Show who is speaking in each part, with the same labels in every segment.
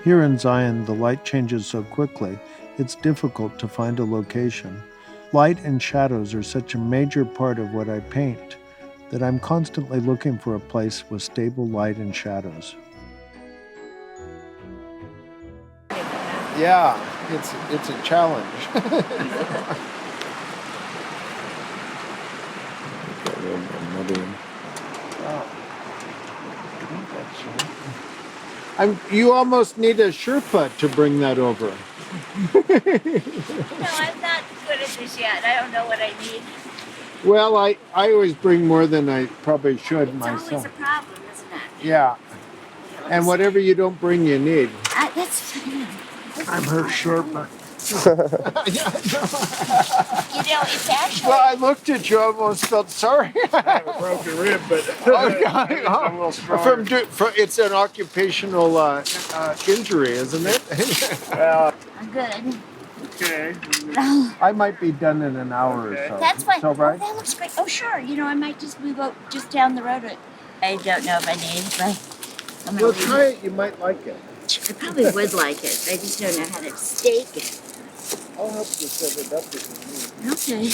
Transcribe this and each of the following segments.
Speaker 1: Here in Zion, the light changes so quickly, it's difficult to find a location. Light and shadows are such a major part of what I paint that I'm constantly looking for a place with stable light and shadows. Yeah, it's a challenge. You almost need a Sherpa to bring that over.
Speaker 2: No, I'm not good at this yet. I don't know what I need.
Speaker 1: Well, I always bring more than I probably should
Speaker 2: it's
Speaker 1: myself.
Speaker 2: It's always a problem, isn't it?
Speaker 1: Yeah. And whatever you don't bring, you need.
Speaker 2: That's fine.
Speaker 1: I'm her Sherpa.
Speaker 2: It's actually...
Speaker 1: Well, I looked at you, I almost felt sorry.
Speaker 3: I have a broken rib, but I'm a little strong.
Speaker 1: It's an occupational injury, isn't it?
Speaker 2: I'm good.
Speaker 3: Okay.
Speaker 1: I might be done in an hour or so.
Speaker 2: That's fine.
Speaker 1: So, right?
Speaker 2: Oh, that looks great. Oh, sure. I might just move up just down the road. I don't know if I need it, but I'm
Speaker 1: Well, try it. You might like it.
Speaker 2: I probably would like it. I just don't know how to stake it.
Speaker 1: I'll help you set it up if you need.
Speaker 2: Okay.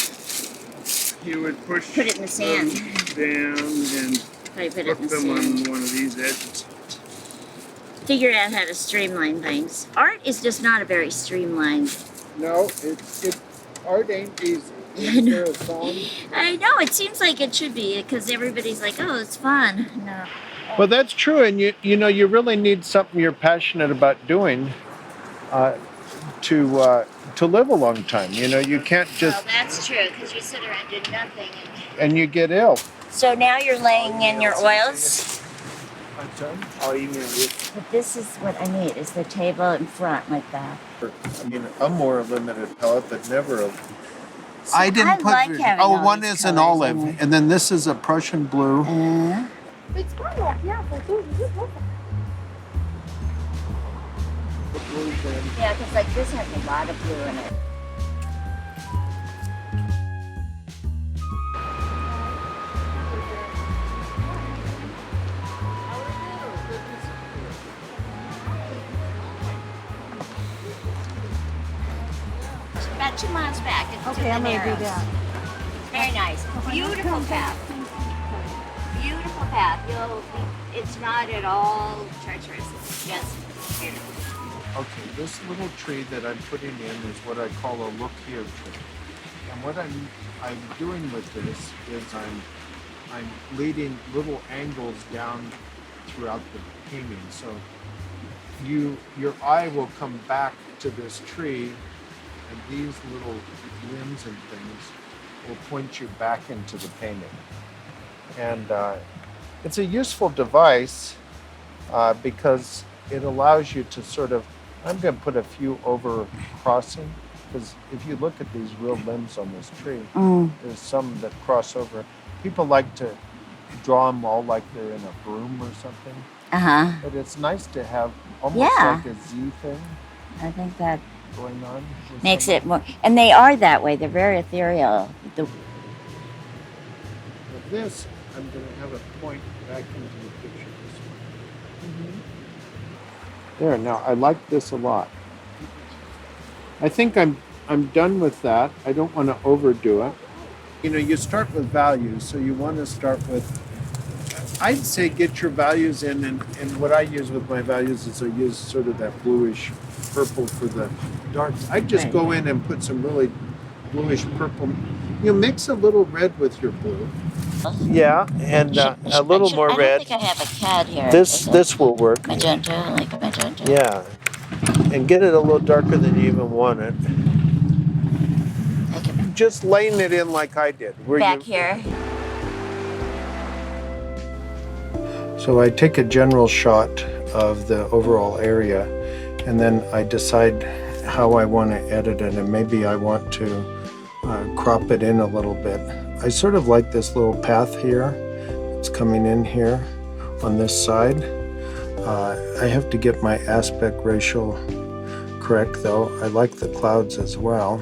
Speaker 3: You would push
Speaker 2: Put it in the sand.
Speaker 3: Down and
Speaker 2: Probably put it
Speaker 3: put
Speaker 2: in the
Speaker 3: them
Speaker 2: sand.
Speaker 3: on one of these edges.
Speaker 2: Figure out how to streamline things. Art is just not a very streamlined.
Speaker 1: No, art ain't easy.
Speaker 2: I know.
Speaker 1: Is there a song?
Speaker 2: I know. It seems like it should be because everybody's like, "Oh, it's fun." No.
Speaker 1: Well, that's true, and you really need something you're passionate about doing to live a long time. You can't just.
Speaker 2: Well, that's true because you sit around doing nothing.
Speaker 1: And you get ill.
Speaker 2: So now you're laying in your oils.
Speaker 3: I'll email you.
Speaker 2: But this is what I need: is the table in front like that.
Speaker 1: A more limited palette, but never a.
Speaker 2: See, I didn't put. Like having all
Speaker 1: one
Speaker 2: these
Speaker 1: is an
Speaker 2: colors
Speaker 1: olive, and then this is a Prussian blue.
Speaker 2: Yeah, because like this has a lot of blue in it. It's about 2 miles back.
Speaker 4: Okay, I'm going to do that.
Speaker 2: Very nice. Beautiful path. Beautiful path. It's not at all treacherous. It's just beautiful.
Speaker 1: Okay, this little tree that I'm putting in is what I call a look here tree. And what I'm doing with this is I'm leading little angles down throughout the painting. So your eye will come back to this tree, and these little limbs and things will point you back into the painting. And it's a useful device because it allows you to sort of, I'm going to put a few over crossing, because if you look at these real limbs on this tree, there's some that cross over. People like to draw them all like they're in a broom or something.
Speaker 2: Uh-huh.
Speaker 1: But it's nice to have almost like a Z thing.
Speaker 2: I think that
Speaker 1: going on.
Speaker 2: Makes it more, and they are that way. They're very ethereal.
Speaker 1: With this, I'm going to have it point back into the picture this way. There, now I like this a lot. I think I'm done with that. I don't want to overdo it. You start with values, so you want to start with, I'd say get your values in, and what I use with my values is I use sort of that bluish purple for the darks. I'd just go in and put some really bluish purple. Mix a little red with your blue. Yeah, and a little more red.
Speaker 2: I think I have a cat here.
Speaker 1: This will work.
Speaker 2: Magenta, like a magenta.
Speaker 1: Yeah, and get it a little darker than you even want it. Just laying it in like I did.
Speaker 2: Back here.
Speaker 1: So I take a general shot of the overall area, and then I decide how I want to edit it, and maybe I want to crop it in a little bit. I sort of like this little path here. It's coming in here on this side. I have to get my aspect ratio correct though. I like the clouds as well,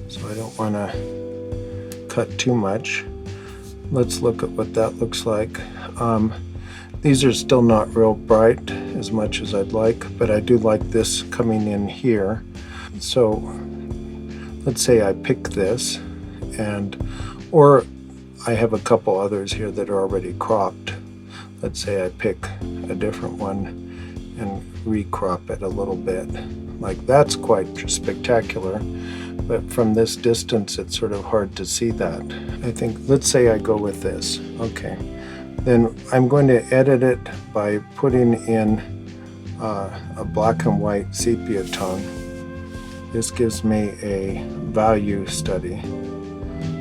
Speaker 1: so I don't want to cut too much. Let's look at what that looks like. These are still not real bright as much as I'd like, but I do like this coming in here. So let's say I pick this, or I have a couple others here that are already cropped. Let's say I pick a different one and recrop it a little bit. Like, that's quite spectacular, but from this distance it's sort of hard to see that. I think, let's say I go with this. Okay. Then I'm going to edit it by putting in a black and white sepia tone. This gives me a value study.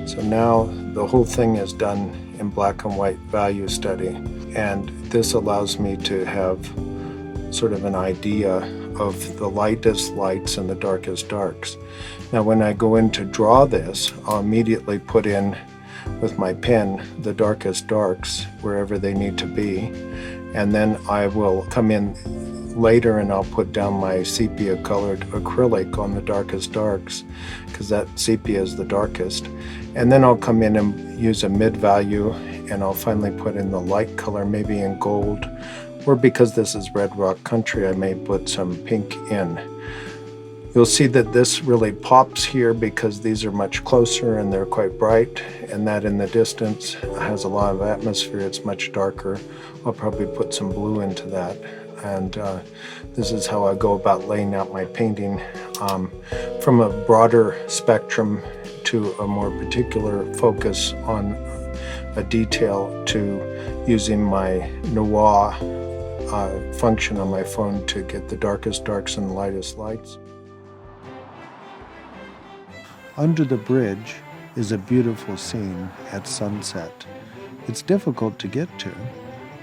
Speaker 1: So now the whole thing is done in black and white value study, and this allows me to have sort of an idea of the lightest lights and the darkest darks. Now when I go in to draw this, I'll immediately put in with my pen the darkest darks wherever they need to be, and then I will come in later and I'll put down my sepia colored acrylic on the darkest darks, because that sepia is the darkest, and then I'll come in and use a mid value, and I'll finally put in the light color, maybe in gold, or because this is Red Rock Country, I may put some pink in. You'll see that this really pops here because these are much closer and they're quite bright, and that in the distance has a lot of atmosphere, it's much darker. I'll probably put some blue into that, and this is how I go about laying out my painting, from a broader spectrum to a more particular focus on a detail, to using my noir function on my phone to get the darkest darks and the lightest lights. Under the bridge is a beautiful scene at sunset. It's difficult to get to,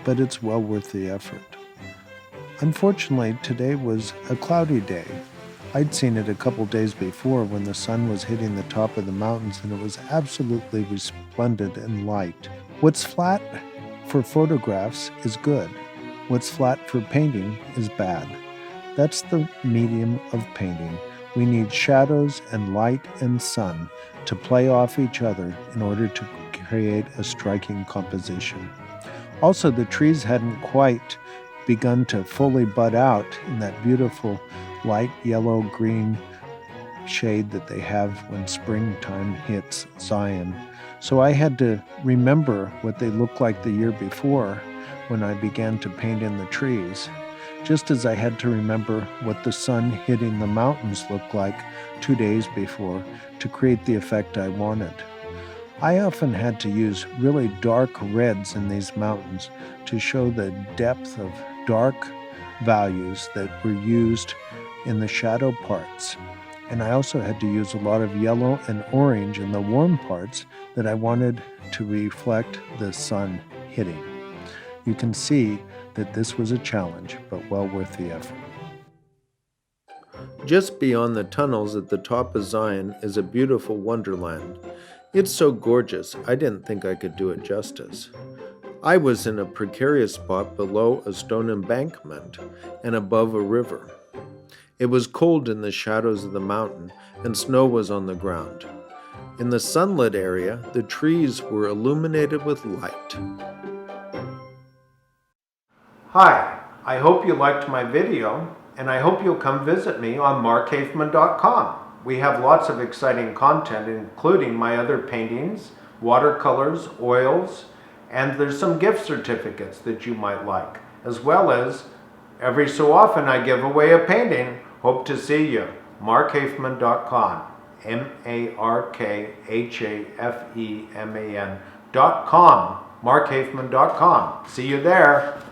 Speaker 1: but it's well worth the effort. Unfortunately, today was a cloudy day. I'd seen it a couple days before when the sun was hitting the top of the mountains and it was absolutely resplendent in light. What's flat for photographs is good. What's flat for painting is bad. That's the medium of painting. We need shadows and light and sun to play off each other in order to create a striking composition. Also, the trees hadn't quite begun to fully bud out in that beautiful light yellow-green shade that they have when springtime hits Zion. So I had to remember what they looked like the year before when I began to paint in the trees, just as I had to remember what the sun hitting the mountains looked like 2 days before to create the effect I wanted. I often had to use really dark reds in these mountains to show the depth of dark values that were used in the shadow parts. And I also had to use a lot of yellow and orange in the warm parts that I wanted to reflect the sun hitting. You can see that this was a challenge, but well worth the effort. Just beyond the tunnels at the top of Zion is a beautiful wonderland. It's so gorgeous, I didn't think I could do it justice. I was in a precarious spot below a stone embankment and above a river. It was cold in the shadows of the mountain, and snow was on the ground. In the sunlit area, the trees were illuminated with light. Hi, I hope you liked my video, and I hope you'll come visit me on markhafman.com. We have lots of exciting content, including my other paintings, watercolors, oils, and there's some gift certificates that you might like, as well as every so often I give away a painting. Hope to see you. markhafman.com. markhafman.com. markhafman.com. See you there.